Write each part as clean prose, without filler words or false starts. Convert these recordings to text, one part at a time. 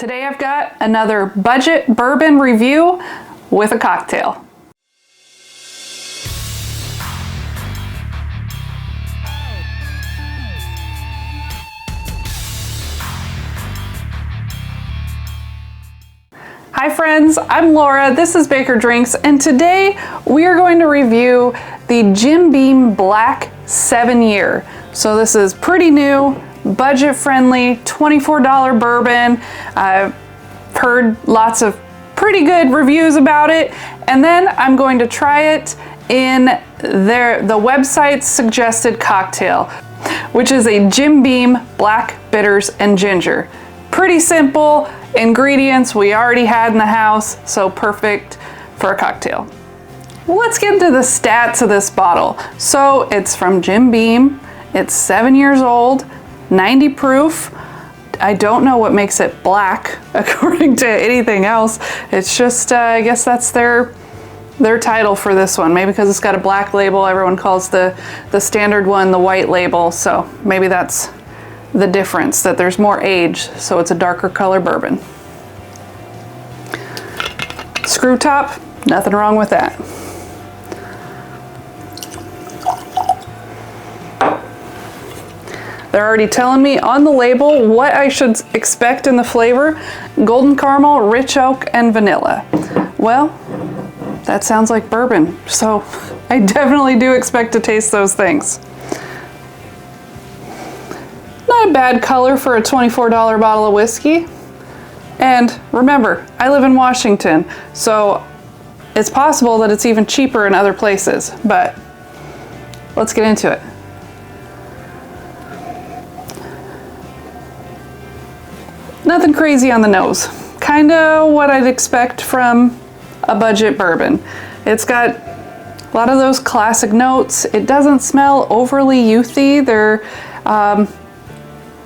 Today I've got another budget bourbon review with a cocktail. Hi friends, I'm Laura, this is Baker Drinks, and today we are going to review the Jim Beam Black 7-year. So this is pretty new, budget friendly, $24 bourbon. I've heard lots of pretty good reviews about it, and then I'm going to try it in the website's suggested cocktail, which is a Jim Beam Black Bitters and Ginger. Pretty simple ingredients we already had in the house, so perfect for a cocktail. Well, let's get into the stats of this bottle. So it's from Jim Beam, it's 7 years old, 90 proof. I don't know what makes it black according to anything else. It's just, I guess that's their title for this one. Maybe because it's got a black label, everyone calls the standard one the white label, so maybe that's the difference, that there's more age, so it's a darker color bourbon. Screw top, nothing wrong with that. They're already telling me on the label what I should expect in the flavor: golden caramel, rich oak, and vanilla. Well, that sounds like bourbon, so I definitely do expect to taste those things. Not a bad color for a $24 bottle of whiskey. And remember, I live in Washington, so it's possible that it's even cheaper in other places, but let's get into it. Nothing crazy on the nose. Kinda what I'd expect from a budget bourbon. It's got a lot of those classic notes. It doesn't smell overly youthy.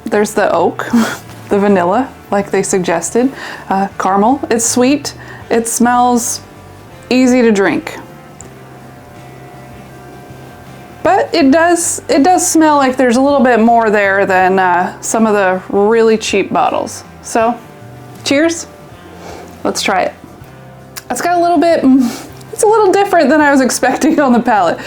There's the oak, the vanilla, like they suggested, caramel. It's sweet. It smells easy to drink. But it does smell like there's a little bit more there than some of the really cheap bottles. So, cheers. Let's try it. It's got a little bit, it's a little different than I was expecting on the palate.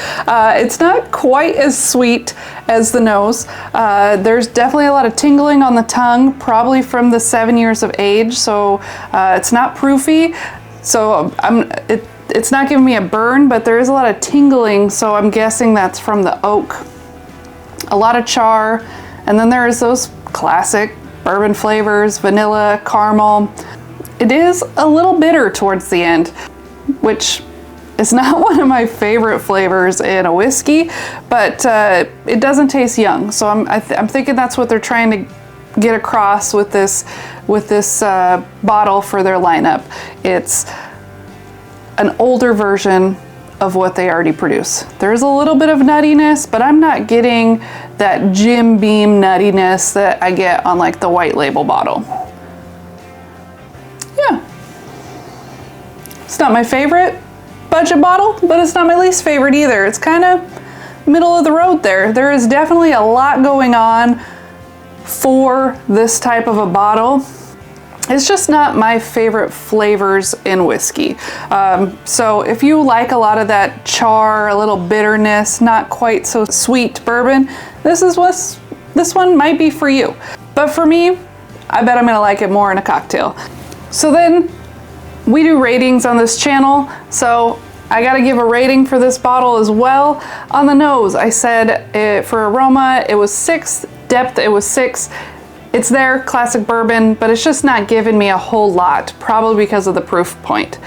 It's not quite as sweet as the nose. There's definitely a lot of tingling on the tongue, probably from the 7 years of age, so it's not proofy. So it's not giving me a burn, but there is a lot of tingling, so I'm guessing that's from the oak. A lot of char, and then there's those classic bourbon flavors, vanilla, caramel. It is a little bitter towards the end, which is not one of my favorite flavors in a whiskey, but it doesn't taste young. So I'm thinking that's what they're trying to get across with this bottle for their lineup. It's an older version of what they already produce. There's a little bit of nuttiness, but I'm not getting that Jim Beam nuttiness that I get on like the white label bottle. Yeah. It's not my favorite budget bottle, but it's not my least favorite either. It's kind of middle of the road there. There is definitely a lot going on for this type of a bottle. It's just not my favorite flavors in whiskey. So if you like a lot of that char, a little bitterness, not quite so sweet bourbon, this one might be for you. But for me, I bet I'm gonna like it more in a cocktail. So then we do ratings on this channel, so I gotta give a rating for this bottle as well. On the nose, I said for aroma, it was 6, depth, it was 6. It's their classic bourbon, but it's just not giving me a whole lot, probably because of the proof point.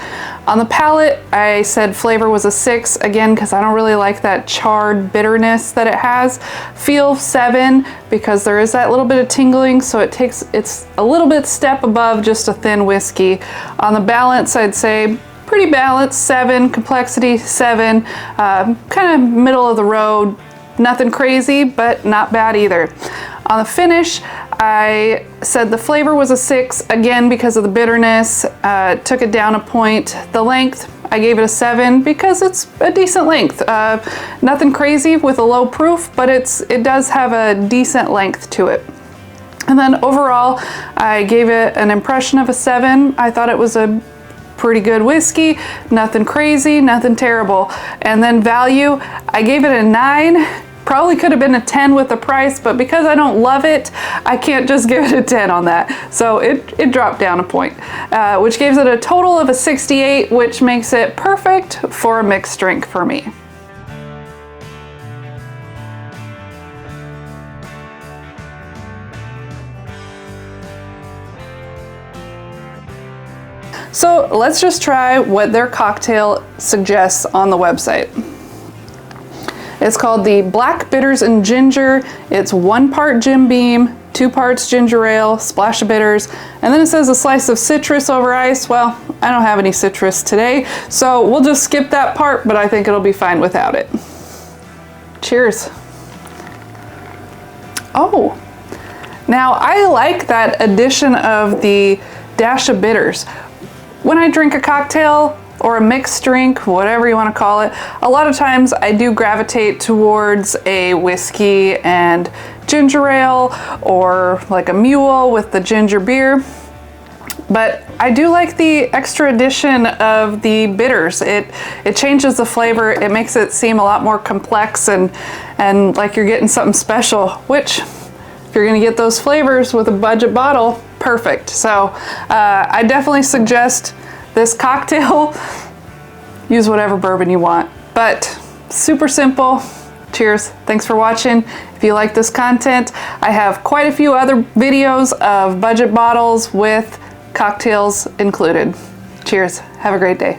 On the palate, I said flavor was a 6, again, because I don't really like that charred bitterness that it has. Feel 7, because there is that little bit of tingling, so it's a little bit step above just a thin whiskey. On the balance, I'd say pretty balanced, 7, complexity 7, kind of middle of the road, nothing crazy, but not bad either. On the finish, I said the flavor was a 6, again because of the bitterness, took it down a point. The length, I gave it a 7 because it's a decent length. Nothing crazy with a low proof, but it does have a decent length to it. And then overall, I gave it an impression of a 7. I thought it was a pretty good whiskey, nothing crazy, nothing terrible. And then value, I gave it a 9. Probably could have been a 10 with the price, but because I don't love it, I can't just give it a 10 on that. So it dropped down a point, which gives it a total of a 68, which makes it perfect for a mixed drink for me. So let's just try what their cocktail suggests on the website. It's called the Black Bitters and Ginger. It's 1 part Jim Beam, 2 parts ginger ale, splash of bitters, and then it says a slice of citrus over ice. Well, I don't have any citrus today, so we'll just skip that part, but I think it'll be fine without it. Cheers. Oh, now I like that addition of the dash of bitters. When I drink a cocktail or a mixed drink, whatever you want to call it, a lot of times I do gravitate towards a whiskey and ginger ale or like a mule with the ginger beer. But I do like the extra addition of the bitters. It changes the flavor. It makes it seem a lot more complex and like you're getting something special, which if you're gonna get those flavors with a budget bottle, perfect. So I definitely suggest this cocktail. Use whatever bourbon you want, but super simple. Cheers. Thanks for watching. If you like this content, I have quite a few other videos of budget bottles with cocktails included. Cheers. Have a great day.